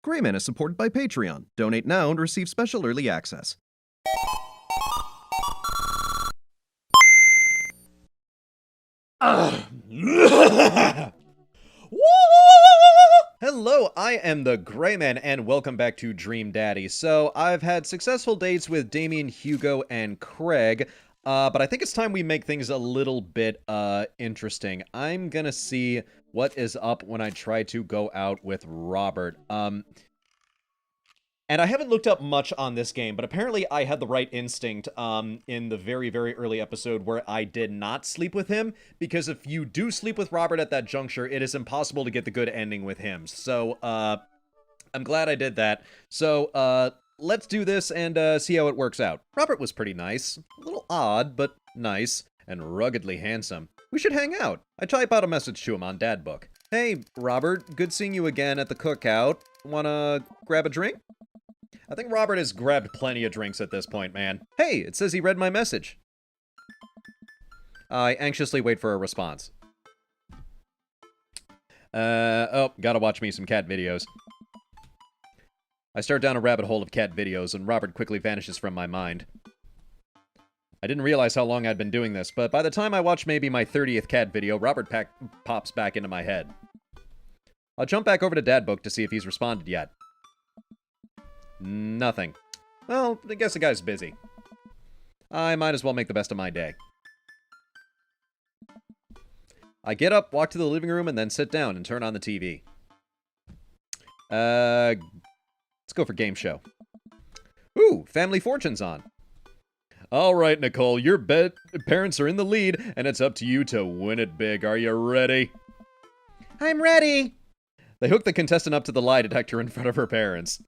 Greyman is supported by Patreon. Donate now and receive special early access. Hello, I am the Greyman, and welcome back to Dream Daddy. So, I've had successful dates with Damien, Hugo, and Craig, but I think it's time we make things a little bit, interesting. I'm gonna see what is up when I try to go out with Robert. And I haven't looked up much on this game, but apparently I had the right instinct in the very, very early episode where I did not sleep with him, because if you do sleep with Robert at that juncture, it is impossible to get the good ending with him. So, I'm glad I did that. So, let's do this and see how it works out. Robert was pretty nice. A little odd, but nice. And ruggedly handsome. We should hang out. I type out a message to him on DadBook. Hey, Robert, good seeing you again at the cookout. Wanna grab a drink? I think Robert has grabbed plenty of drinks at this point, man. Hey, it says he read my message. I anxiously wait for a response. Oh, gotta watch me some cat videos. I start down a rabbit hole of cat videos, and Robert quickly vanishes from my mind. I didn't realize how long I'd been doing this, but by the time I watch maybe my 30th cat video, Robert pops back into my head. I'll jump back over to DadBook to see if he's responded yet. Nothing. Well, I guess the guy's busy. I might as well make the best of my day. I get up, walk to the living room, and then sit down and turn on the TV. Let's go for game show. Ooh, Family Fortune's on. Alright, Nicole, your parents are in the lead, and it's up to you to win it big. Are you ready? I'm ready! They hook the contestant up to the lie detector in front of her parents.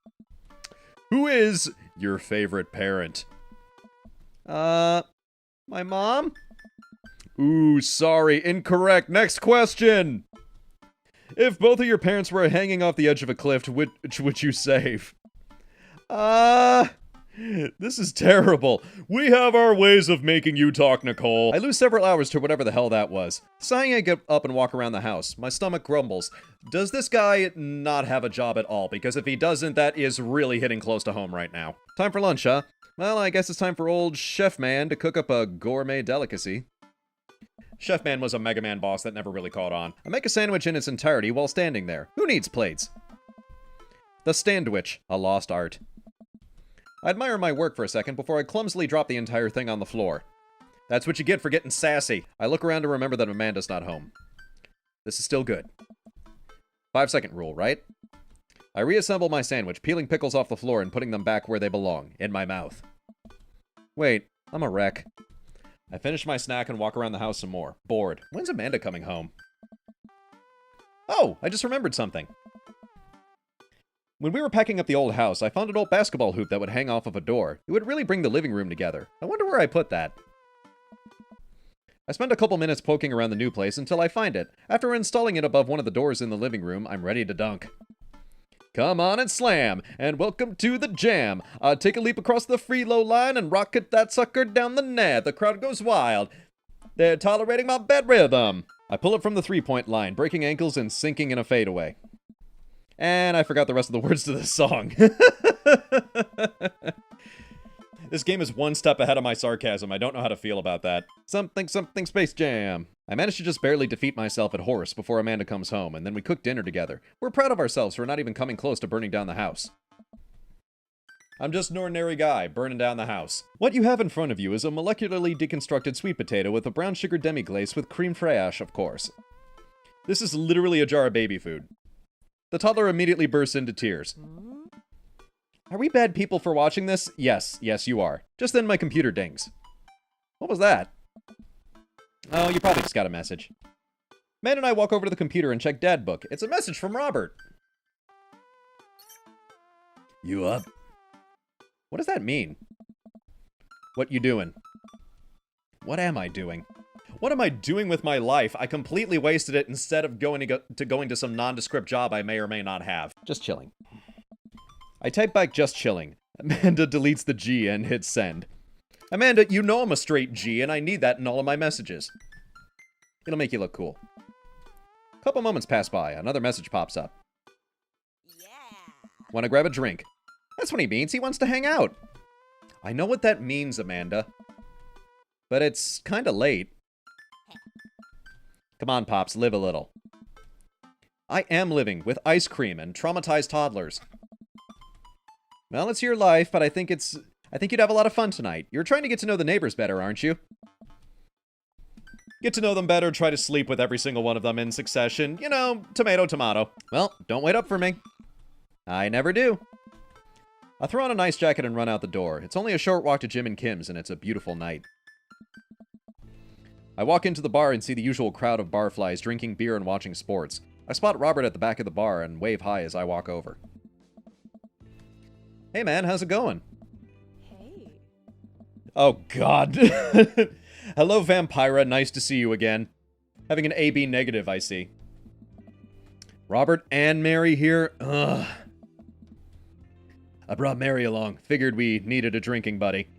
Who is your favorite parent? My mom? Ooh, sorry, incorrect. Next question! If both of your parents were hanging off the edge of a cliff, which would you save? This is terrible. We have our ways of making you talk, Nicole. I lose several hours to whatever the hell that was. Sighing, I get up and walk around the house. My stomach grumbles. Does this guy not have a job at all? Because if he doesn't, that is really hitting close to home right now. Time for lunch, huh? Well, I guess it's time for old Chef Man to cook up a gourmet delicacy. Chef Man was a Mega Man boss that never really caught on. I make a sandwich in its entirety while standing there. Who needs plates? The Standwich, a lost art. I admire my work for a second before I clumsily drop the entire thing on the floor. That's what you get for getting sassy. I look around to remember that Amanda's not home. This is still good. 5-second rule, right? I reassemble my sandwich, peeling pickles off the floor and putting them back where they belong, in my mouth. Wait, I'm a wreck. I finish my snack and walk around the house some more. Bored. When's Amanda coming home? Oh, I just remembered something. When we were packing up the old house, I found an old basketball hoop that would hang off of a door. It would really bring the living room together. I wonder where I put that. I spend a couple minutes poking around the new place until I find it. After installing it above one of the doors in the living room, I'm ready to dunk. Come on and slam, and welcome to the jam. Take a leap across the free low line and rocket that sucker down the net. The crowd goes wild. They're tolerating my bad rhythm. I pull it from the three-point line, breaking ankles and sinking in a fadeaway. And I forgot the rest of the words to this song. This game is one step ahead of my sarcasm. I don't know how to feel about that. Something Space Jam. I managed to just barely defeat myself at horse before Amanda comes home, and then we cook dinner together. We're proud of ourselves for not even coming close to burning down the house. I'm just an ordinary guy, burning down the house. What you have in front of you is a molecularly deconstructed sweet potato with a brown sugar demi-glace with creme fraiche, of course. This is literally a jar of baby food. The toddler immediately bursts into tears. Are we bad people for watching this? Yes, you are. Just then my computer dings. What was that? Oh, you probably just got a message. Man and I walk over to the computer and check DadBook. It's a message from Robert. You up? What does that mean? What you doing? What am I doing? What am I doing with my life? I completely wasted it instead of going to some nondescript job I may or may not have. Just chilling. I type back just chilling. Amanda deletes the G and hits send. Amanda, you know I'm a straight G and I need that in all of my messages. It'll make you look cool. A couple moments pass by. Another message pops up. Wanna grab a drink? That's what he means. He wants to hang out. I know what that means, Amanda. But it's kinda late. Come on, Pops, live a little. I am living with ice cream and traumatized toddlers. Well, it's your life, but I think you'd have a lot of fun tonight. You're trying to get to know the neighbors better, aren't you? Get to know them better, try to sleep with every single one of them in succession. You know, tomato, tomato. Well, don't wait up for me. I never do. I throw on a nice jacket and run out the door. It's only a short walk to Jim and Kim's, and it's a beautiful night. I walk into the bar and see the usual crowd of barflies drinking beer and watching sports. I spot Robert at the back of the bar and wave hi as I walk over. Hey man, how's it going? Hey. Oh god. Hello Vampira, nice to see you again. Having an AB negative, I see. Robert and Mary here? Ugh. I brought Mary along. Figured we needed a drinking buddy.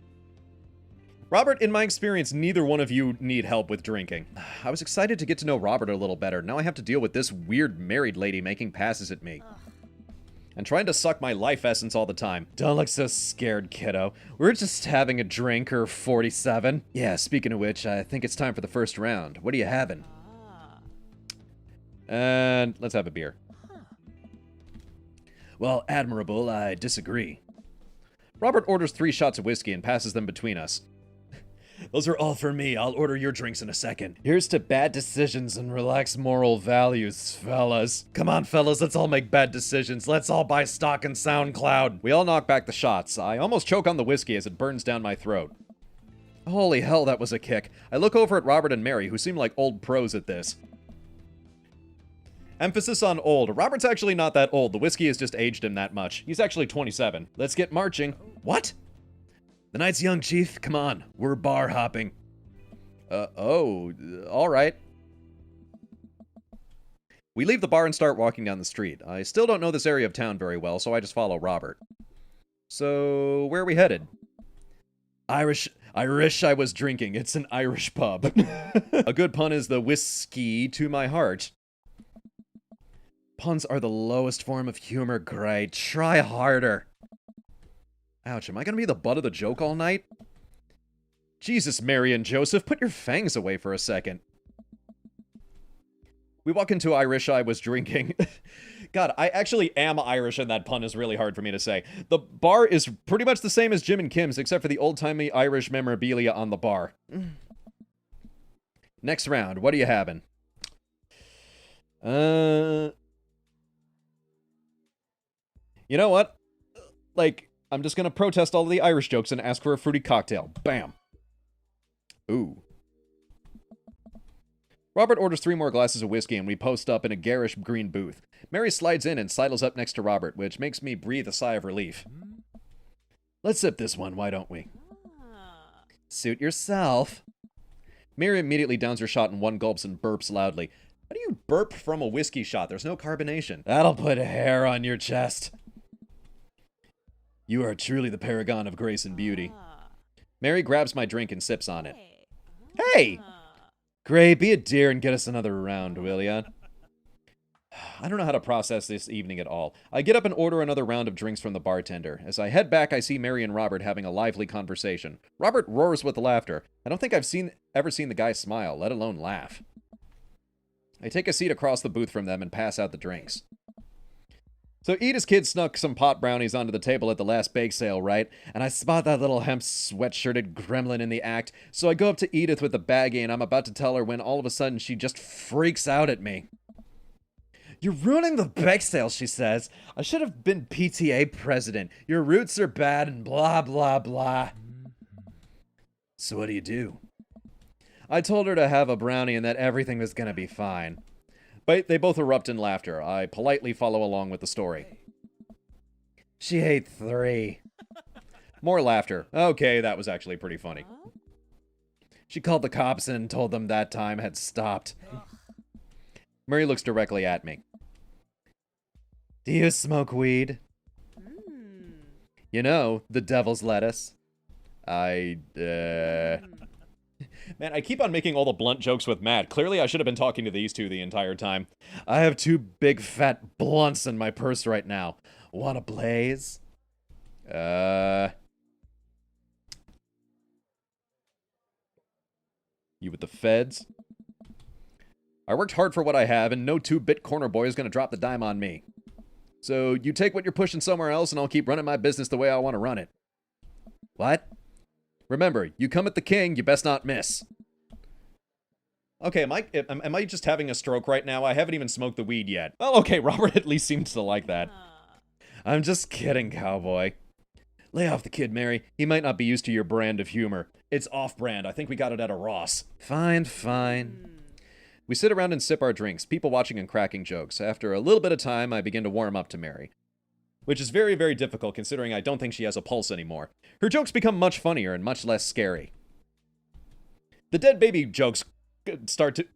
Robert, in my experience, neither one of you need help with drinking. I was excited to get to know Robert a little better. Now I have to deal with this weird married lady making passes at me. And trying to suck my life essence all the time. Don't look so scared, kiddo. We're just having a drink, or 47. Yeah, speaking of which, I think it's time for the first round. What are you having? And let's have a beer. Well, admirable, I disagree. Robert orders 3 shots of whiskey and passes them between us. Those are all for me. I'll order your drinks in a second. Here's to bad decisions and relaxed moral values, fellas. Come on, fellas, let's all make bad decisions. Let's all buy stock in SoundCloud. We all knock back the shots. I almost choke on the whiskey as it burns down my throat. Holy hell, that was a kick. I look over at Robert and Mary, who seem like old pros at this. Emphasis on old. Robert's actually not that old. The whiskey has just aged him that much. He's actually 27. Let's get marching. What? The night's young, Chief. Come on. We're bar hopping. Alright. We leave the bar and start walking down the street. I still don't know this area of town very well, so I just follow Robert. So, where are we headed? I wish I was drinking. It's an Irish pub. A good pun is the whiskey to my heart. Puns are the lowest form of humor, great. Try harder. Ouch, am I gonna be the butt of the joke all night? Jesus, Mary and Joseph, put your fangs away for a second. We walk into Irish I was drinking. God, I actually am Irish and that pun is really hard for me to say. The bar is pretty much the same as Jim and Kim's, except for the old-timey Irish memorabilia on the bar. Next round, what are you having? You know what? Like, I'm just gonna protest all of the Irish jokes and ask for a fruity cocktail. Bam. Ooh. Robert orders 3 more glasses of whiskey and we post up in a garish green booth. Mary slides in and sidles up next to Robert, which makes me breathe a sigh of relief. Let's sip this one, why don't we? Suit yourself. Mary immediately downs her shot in 1 gulp and burps loudly. How do you burp from a whiskey shot? There's no carbonation. That'll put hair on your chest. You are truly the paragon of grace and beauty. Mary grabs my drink and sips on it. Hey! Gray, be a dear and get us another round, will ya? I don't know how to process this evening at all. I get up and order another round of drinks from the bartender. As I head back, I see Mary and Robert having a lively conversation. Robert roars with laughter. I don't think I've ever seen the guy smile, let alone laugh. I take a seat across the booth from them and pass out the drinks. So Edith's kid snuck some pot brownies onto the table at the last bake sale, right? And I spot that little hemp sweatshirted gremlin in the act, so I go up to Edith with the baggie and I'm about to tell her when all of a sudden she just freaks out at me. You're ruining the bake sale, she says. I should have been PTA president. Your roots are bad and blah, blah, blah. So what do? I told her to have a brownie and that everything was gonna be fine. But they both erupt in laughter. I politely follow along with the story. She ate 3. More laughter. Okay, that was actually pretty funny. She called the cops and told them that time had stopped. Mary looks directly at me. Do you smoke weed? You know, the devil's lettuce. Man, I keep on making all the blunt jokes with Matt. Clearly, I should have been talking to these two the entire time. I have 2 big fat blunts in my purse right now. Wanna blaze? You with the feds? I worked hard for what I have, and no 2-bit corner boy is gonna drop the dime on me. So you take what you're pushing somewhere else, and I'll keep running my business the way I want to run it. What? Remember, you come at the king, you best not miss. Okay, am I just having a stroke right now? I haven't even smoked the weed yet. Oh, okay, Robert at least seems to like that. I'm just kidding, cowboy. Lay off the kid, Mary. He might not be used to your brand of humor. It's off-brand. I think we got it at a Ross. Fine, fine. We sit around and sip our drinks, people watching and cracking jokes. After a little bit of time, I begin to warm up to Mary. Which is very, very difficult considering I don't think she has a pulse anymore. Her jokes become much funnier and much less scary. The dead baby jokes start to...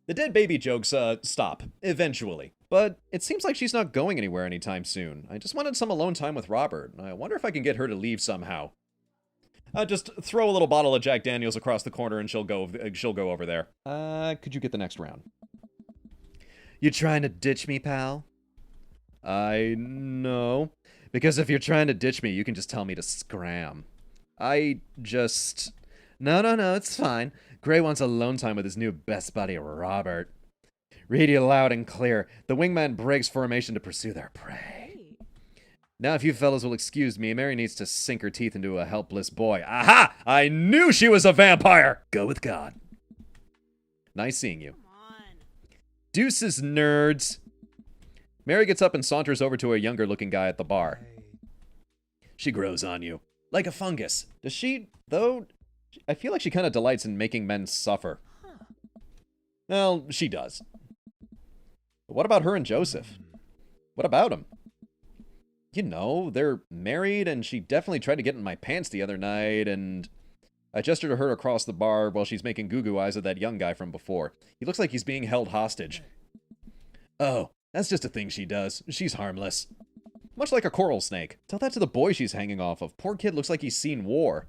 The dead baby jokes, stop. Eventually. But it seems like she's not going anywhere anytime soon. I just wanted some alone time with Robert. I wonder if I can get her to leave somehow. Just throw a little bottle of Jack Daniels across the corner and she'll go over there. Could you get the next round? You trying to ditch me, pal? No. Because if you're trying to ditch me, you can just tell me to scram. No, it's fine. Gray wants alone time with his new best buddy, Robert. Read you loud and clear. The wingman breaks formation to pursue their prey. Now, if you fellas will excuse me, Mary needs to sink her teeth into a helpless boy. Aha! I knew she was a vampire! Go with God. Nice seeing you. Come on. Deuces, nerds. Mary gets up and saunters over to a younger-looking guy at the bar. She grows on you. Like a fungus. Does she, though? I feel like she kind of delights in making men suffer. Well, she does. But what about her and Joseph? What about him? You know, they're married, and she definitely tried to get in my pants the other night, and I gestured to her across the bar while she's making goo-goo eyes at that young guy from before. He looks like he's being held hostage. Oh, that's just a thing she does. She's harmless. Much like a coral snake. Tell that to the boy she's hanging off of. Poor kid looks like he's seen war.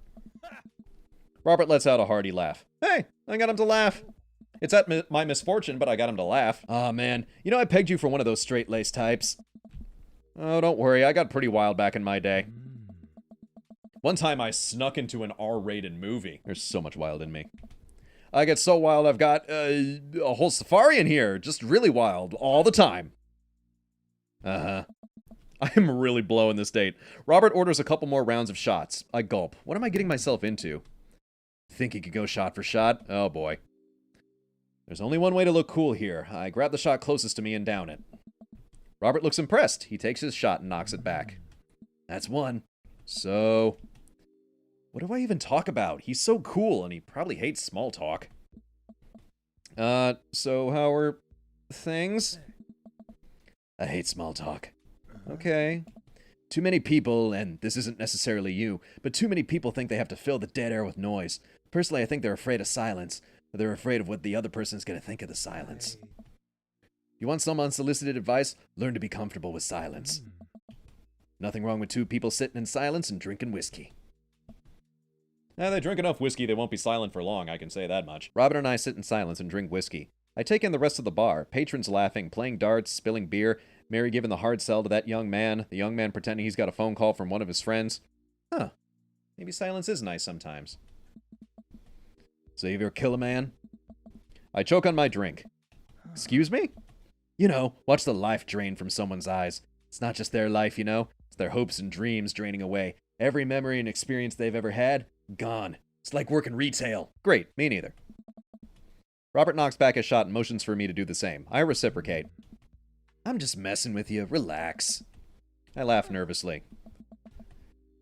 Robert lets out a hearty laugh. Hey, I got him to laugh. It's at my misfortune, but I got him to laugh. Aw, man. You know, I pegged you for one of those straight-laced types. Oh, don't worry. I got pretty wild back in my day. One time I snuck into an R-rated movie. There's so much wild in me. I get so wild I've got a whole safari in here. Just really wild. All the time. Uh-huh. I am really blowing this date. Robert orders a couple more rounds of shots. I gulp. What am I getting myself into? Think he could go shot for shot? Oh, boy. There's only one way to look cool here. I grab the shot closest to me and down it. Robert looks impressed. He takes his shot and knocks it back. That's one. So, what do I even talk about? He's so cool, and he probably hates small talk. So how are things? I hate small talk. Okay. Too many people, and this isn't necessarily you, but too many people think they have to fill the dead air with noise. Personally, I think they're afraid of silence. Or they're afraid of what the other person's going to think of the silence. You want some unsolicited advice? Learn to be comfortable with silence. Nothing wrong with two people sitting in silence and drinking whiskey. They drink enough whiskey, they won't be silent for long, I can say that much. Robin and I sit in silence and drink whiskey. I take in the rest of the bar, patrons laughing, playing darts, spilling beer, Mary giving the hard sell to that young man, the young man pretending he's got a phone call from one of his friends. Huh. Maybe silence is nice sometimes. Save or kill a man? I choke on my drink. Excuse me? You know, watch the life drain from someone's eyes. It's not just their life, you know. It's their hopes and dreams draining away. Every memory and experience they've ever had, gone. It's like working retail. Great, me neither. Robert knocks back his shot and motions for me to do the same. I reciprocate. I'm just messing with you. Relax. I laugh nervously.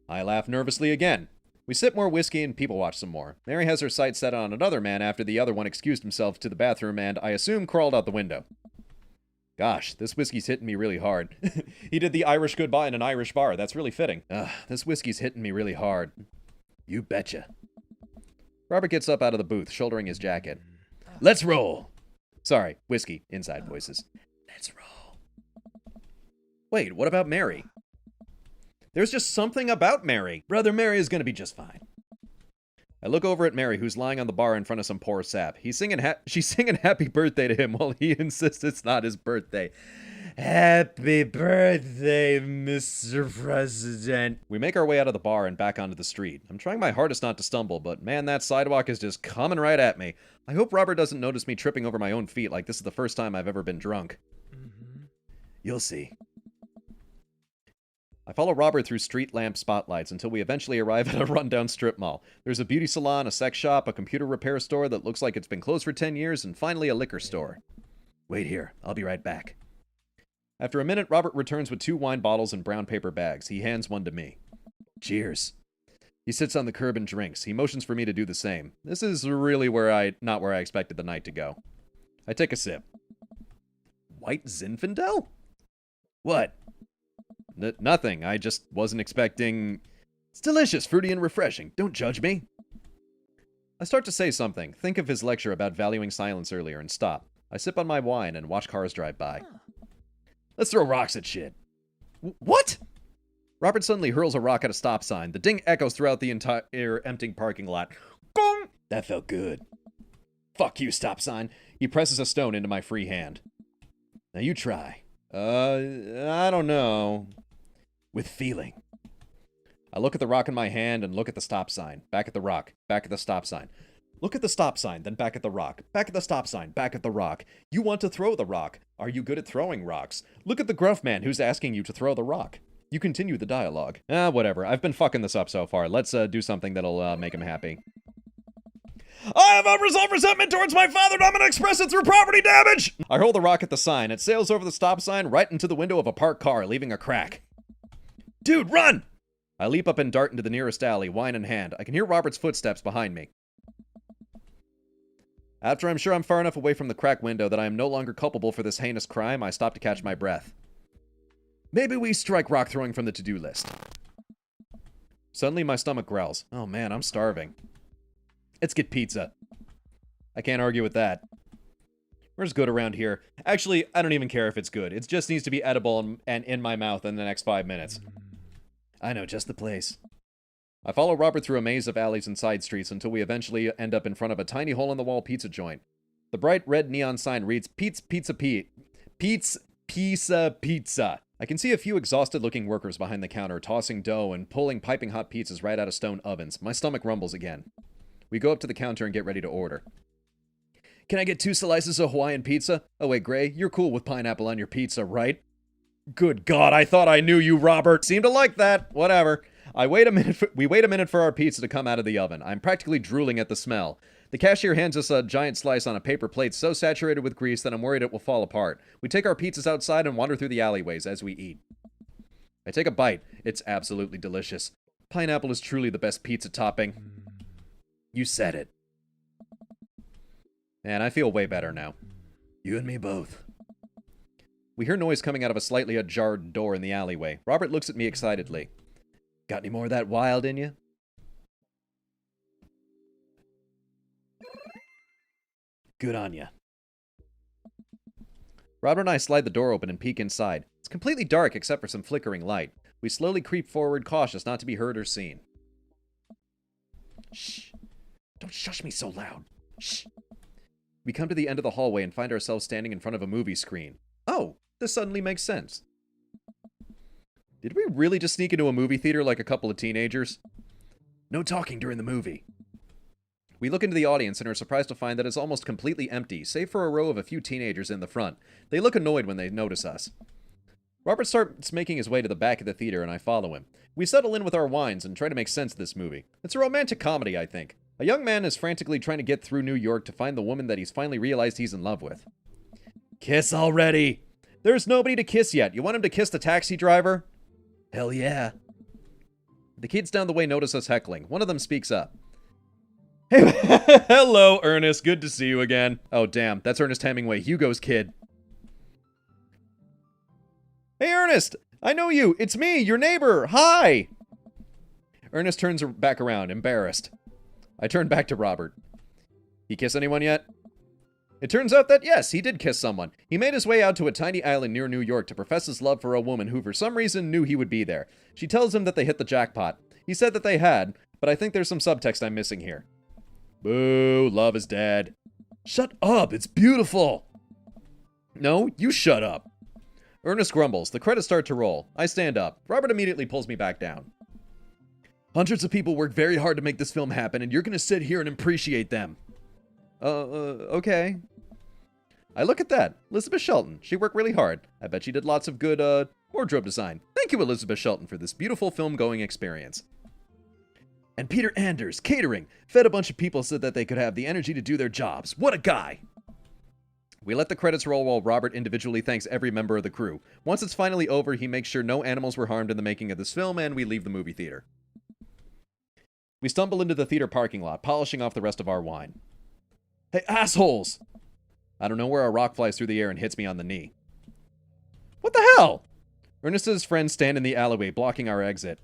I laugh nervously again. We sip more whiskey and people watch some more. Mary has her sights set on another man after the other one excused himself to the bathroom and, I assume, crawled out the window. Gosh, this whiskey's hitting me really hard. He did the Irish goodbye in an Irish bar. That's really fitting. This whiskey's hitting me really hard. You betcha. Robert gets up out of the booth, shouldering his jacket. Let's roll. Sorry, whiskey, inside voices. Let's roll. Wait, what about Mary? There's just something about Mary. Brother, Mary is going to be just fine. I look over at Mary, who's lying on the bar in front of some poor sap. She's singing happy birthday to him while he insists it's not his birthday. Happy birthday, Mr. President. We make our way out of the bar and back onto the street. I'm trying my hardest not to stumble, but man, that sidewalk is just coming right at me. I hope Robert doesn't notice me tripping over my own feet like this is the first time I've ever been drunk. You'll see. I follow Robert through street lamp spotlights until we eventually arrive at a rundown strip mall. There's a beauty salon, a sex shop, a computer repair store that looks like it's been closed for 10 years, and finally a liquor store. Wait here, I'll be right back. After a minute, Robert returns with 2 wine bottles and brown paper bags. He hands one to me. Cheers. He sits on the curb and drinks. He motions for me to do the same. This is really not where I expected the night to go. I take a sip. White Zinfandel? What? Nothing. I just wasn't expecting... It's delicious, fruity, and refreshing. Don't judge me. I start to say something, think of his lecture about valuing silence earlier, and stop. I sip on my wine and watch cars drive by. Let's throw rocks at shit. What? Robert suddenly hurls a rock at a stop sign. The ding echoes throughout the entire empty parking lot. Gong! That felt good. Fuck you, stop sign. He presses a stone into my free hand. Now you try. I don't know. With feeling. I look at the rock in my hand and look at the stop sign. Back at the rock. Back at the stop sign. Look at the stop sign, then back at the rock. Back at the stop sign, back at the rock. You want to throw the rock. Are you good at throwing rocks? Look at the gruff man who's asking you to throw the rock. You continue the dialogue. Whatever. I've been fucking this up so far. Let's do something that'll make him happy. I have unresolved resentment towards my father, and I'm gonna express it through property damage! I hurl the rock at the sign. It sails over the stop sign right into the window of a parked car, leaving a crack. Dude, run! I leap up and dart into the nearest alley, wine in hand. I can hear Robert's footsteps behind me. After I'm sure I'm far enough away from the crack window that I am no longer culpable for this heinous crime, I stop to catch my breath. Maybe we strike rock throwing from the to-do list. Suddenly my stomach growls. Oh man, I'm starving. Let's get pizza. I can't argue with that. Where's good around here? Actually, I don't even care if it's good. It just needs to be edible and in my mouth in the next 5 minutes. I know just the place. I follow Robert through a maze of alleys and side streets until we eventually end up in front of a tiny hole-in-the-wall pizza joint. The bright red neon sign reads, Pete's Pizza Pete. Pete's Pizza. I can see a few exhausted-looking workers behind the counter tossing dough and pulling piping hot pizzas right out of stone ovens. My stomach rumbles again. We go up to the counter and get ready to order. Can I get 2 slices of Hawaiian pizza? Oh wait, Gray, you're cool with pineapple on your pizza, right? Good God, I thought I knew you, Robert. Seemed to like that. Whatever. We wait a minute for our pizza to come out of the oven. I'm practically drooling at the smell. The cashier hands us a giant slice on a paper plate so saturated with grease that I'm worried it will fall apart. We take our pizzas outside and wander through the alleyways as we eat. I take a bite. It's absolutely delicious. Pineapple is truly the best pizza topping. You said it. Man, I feel way better now. You and me both. We hear noise coming out of a slightly ajar door in the alleyway. Robert looks at me excitedly. Got any more of that wild in you? Good on ya. Robert and I slide the door open and peek inside. It's completely dark except for some flickering light. We slowly creep forward, cautious not to be heard or seen. Shh. Don't shush me so loud. Shh. We come to the end of the hallway and find ourselves standing in front of a movie screen. Oh, this suddenly makes sense. Did we really just sneak into a movie theater like a couple of teenagers? No talking during the movie. We look into the audience and are surprised to find that it's almost completely empty, save for a row of a few teenagers in the front. They look annoyed when they notice us. Robert starts making his way to the back of the theater and I follow him. We settle in with our wines and try to make sense of this movie. It's a romantic comedy, I think. A young man is frantically trying to get through New York to find the woman that he's finally realized he's in love with. Kiss already! There's nobody to kiss yet. You want him to kiss the taxi driver? Hell yeah. The kids down the way notice us heckling. One of them speaks up. Hey, hello, Ernest. Good to see you again. Oh, damn. That's Ernest Hemingway, Hugo's kid. Hey, Ernest. I know you. It's me, your neighbor. Hi. Ernest turns back around, embarrassed. I turn back to Robert. He kiss anyone yet? It turns out that, yes, he did kiss someone. He made his way out to a tiny island near New York to profess his love for a woman who for some reason knew he would be there. She tells him that they hit the jackpot. He said that they had, but I think there's some subtext I'm missing here. Boo, love is dead. Shut up, it's beautiful. No, you shut up. Ernest grumbles. The credits start to roll. I stand up. Robert immediately pulls me back down. Hundreds of people worked very hard to make this film happen, and you're gonna sit here and appreciate them. Okay. I look at that. Elizabeth Shelton. She worked really hard. I bet she did lots of good, wardrobe design. Thank you, Elizabeth Shelton, for this beautiful film-going experience. And Peter Anders, catering, fed a bunch of people so that they could have the energy to do their jobs. What a guy! We let the credits roll while Robert individually thanks every member of the crew. Once it's finally over, he makes sure no animals were harmed in the making of this film, and we leave the movie theater. We stumble into the theater parking lot, polishing off the rest of our wine. Hey, assholes! I don't know where a rock flies through the air and hits me on the knee. What the hell? Ernest and his friends stand in the alleyway, blocking our exit.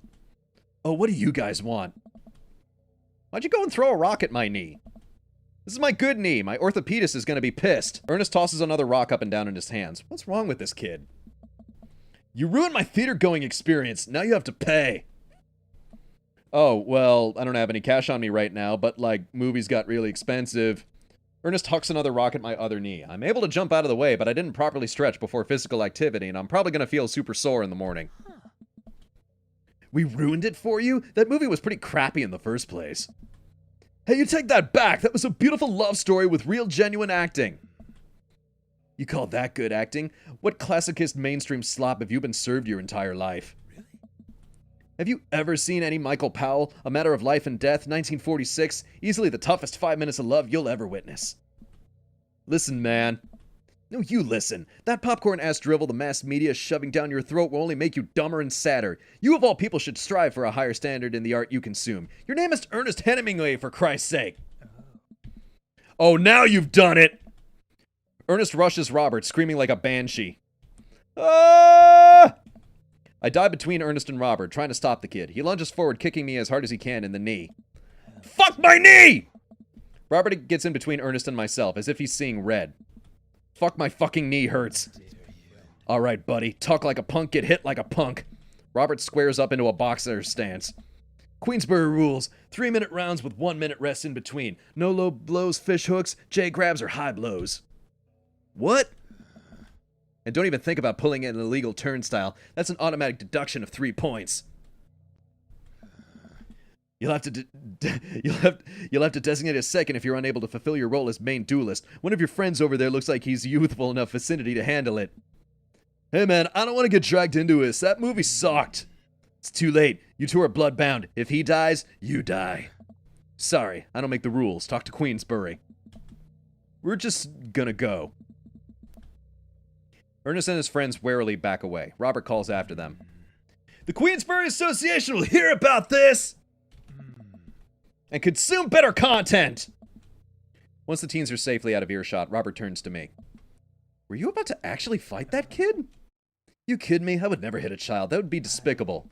Oh, what do you guys want? Why'd you go and throw a rock at my knee? This is my good knee. My orthopedist is gonna be pissed. Ernest tosses another rock up and down in his hands. What's wrong with this kid? You ruined my theater-going experience. Now you have to pay. Oh, well, I don't have any cash on me right now, but, like, movies got really expensive. Ernest hucks another rock at my other knee. I'm able to jump out of the way, but I didn't properly stretch before physical activity, and I'm probably gonna feel super sore in the morning. We ruined it for you? That movie was pretty crappy in the first place. Hey, you take that back! That was a beautiful love story with real genuine acting. You call that good acting? What classicist mainstream slop have you been served your entire life? Really? Have you ever seen any Michael Powell, A Matter of Life and Death, 1946? Easily the toughest 5 minutes of love you'll ever witness. Listen, man. No, you listen. That popcorn-ass drivel the mass media is shoving down your throat will only make you dumber and sadder. You of all people should strive for a higher standard in the art you consume. Your name is Ernest Hemingway, for Christ's sake. Oh, now you've done it! Ernest rushes Robert, screaming like a banshee. Ah! I dive between Ernest and Robert, trying to stop the kid. He lunges forward, kicking me as hard as he can in the knee. Fuck my knee! Robert gets in between Ernest and myself, as if he's seeing red. Fuck, my fucking knee hurts. Alright, buddy. Talk like a punk, get hit like a punk. Robert squares up into a boxer stance. Queensbury rules. 3-minute rounds with 1-minute rest in between. No low blows, fish hooks, J grabs, or high blows. What? And don't even think about pulling in an illegal turnstile. That's an automatic deduction of 3 points. You'll have to designate a second if you're unable to fulfill your role as main duelist. One of your friends over there looks like he's youthful enough vicinity to handle it. Hey man, I don't want to get dragged into this. That movie sucked. It's too late. You two are bloodbound. If he dies, you die. Sorry, I don't make the rules. Talk to Queensbury. We're just gonna go. Ernest and his friends warily back away. Robert calls after them. The Queensbury Association will hear about this! And consume better content! Once the teens are safely out of earshot, Robert turns to me. Were you about to actually fight that kid? You kidding me? I would never hit a child. That would be despicable.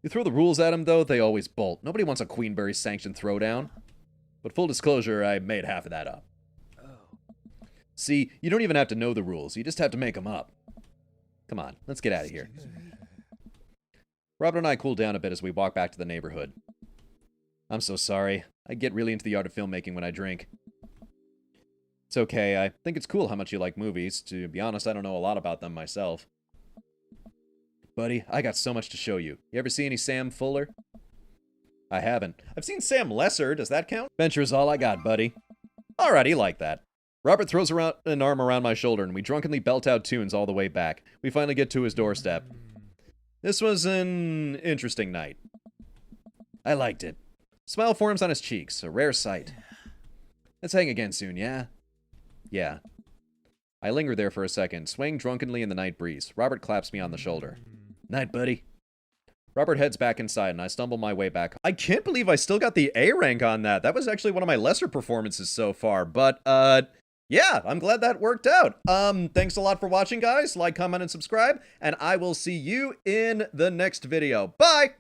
You throw the rules at them, though, they always bolt. Nobody wants a Queenberry-sanctioned throwdown. But full disclosure, I made half of that up. See, you don't even have to know the rules. You just have to make them up. Come on, let's get out of here. Robert and I cool down a bit as we walk back to the neighborhood. I'm so sorry. I get really into the art of filmmaking when I drink. It's okay. I think it's cool how much you like movies. To be honest, I don't know a lot about them myself. Buddy, I got so much to show you. You ever see any Sam Fuller? I haven't. I've seen Sam Lesser. Does that count? Venture's all I got, buddy. Alrighty, like that. Robert throws an arm around my shoulder, and we drunkenly belt out tunes all the way back. We finally get to his doorstep. This was an interesting night. I liked it. Smile forms on his cheeks, a rare sight. Let's hang again soon, yeah? Yeah. I linger there for a second, swaying drunkenly in the night breeze. Robert claps me on the shoulder. Night, buddy. Robert heads back inside, and I stumble my way back. I can't believe I still got the A rank on that. That was actually one of my lesser performances so far, but, yeah, I'm glad that worked out. Thanks a lot for watching, guys. Like, comment, and subscribe, and I will see you in the next video. Bye!